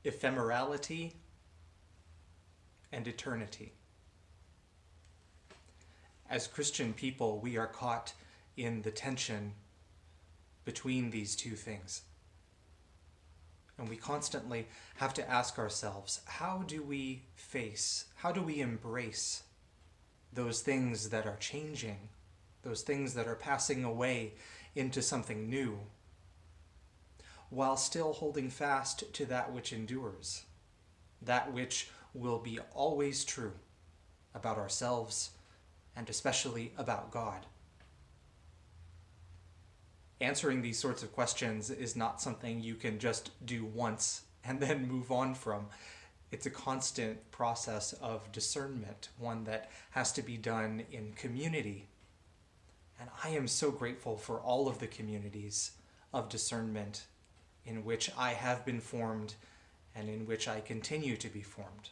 ephemerality and eternity. As Christian people, we are caught in the tension between these two things. And we constantly have to ask ourselves, how do we embrace those things that are changing, those things that are passing away into something new, while still holding fast to that which endures, that which will be always true about ourselves and especially about God. Answering these sorts of questions is not something you can just do once and then move on from. It's a constant process of discernment, one that has to be done in community. And I am so grateful for all of the communities of discernment in which I have been formed and in which I continue to be formed.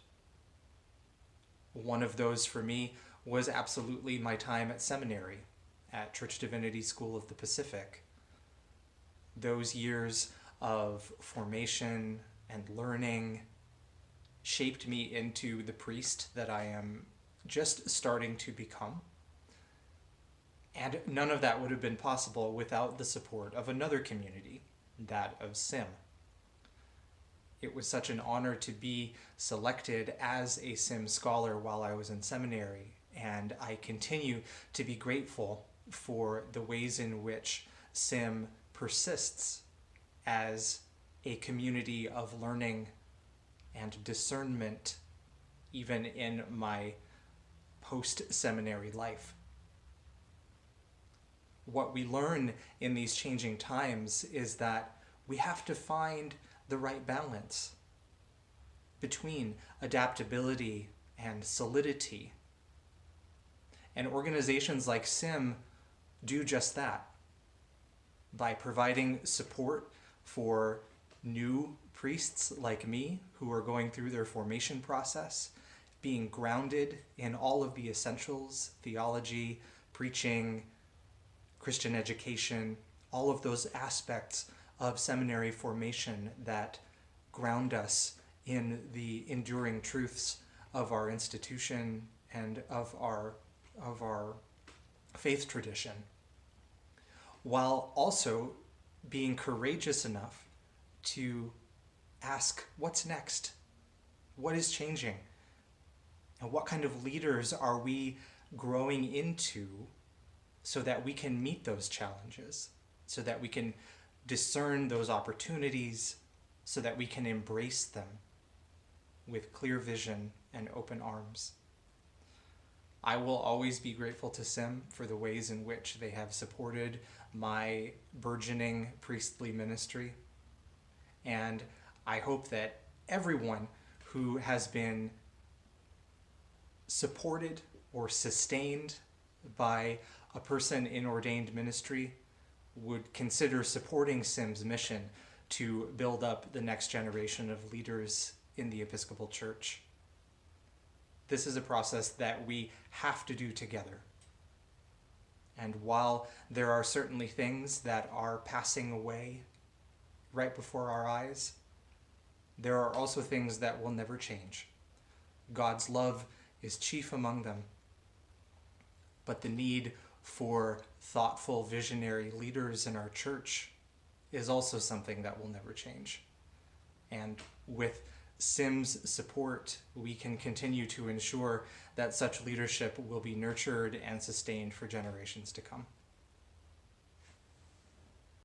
One of those for me was absolutely my time at seminary, at Church Divinity School of the Pacific. Those years of formation and learning shaped me into the priest that I am just starting to become. And none of that would have been possible without the support of another community, that of SIM. It was such an honor to be selected as a SIM scholar while I was in seminary, and I continue to be grateful for the ways in which SIM persists as a community of learning and discernment, even in my post-seminary life. What we learn in these changing times is that we have to find the right balance between adaptability and solidity. And organizations like SIM do just that by providing support for new priests like me who are going through their formation process, being grounded in all of the essentials, theology, preaching, Christian education, all of those aspects of seminary formation that ground us in the enduring truths of our institution and of our faith tradition, while also being courageous enough to ask, what's next? What is changing? And what kind of leaders are we growing into so that we can meet those challenges, so that we can discern those opportunities, so that we can embrace them with clear vision and open arms. I will always be grateful to SIM for the ways in which they have supported my burgeoning priestly ministry. And I hope that everyone who has been supported or sustained by a person in ordained ministry would consider supporting SIM's mission to build up the next generation of leaders in the Episcopal Church. This is a process that we have to do together. And while there are certainly things that are passing away right before our eyes, there are also things that will never change. God's love is chief among them. But the need for thoughtful, visionary leaders in our church is also something that will never change. And with SIM's support, we can continue to ensure that such leadership will be nurtured and sustained for generations to come.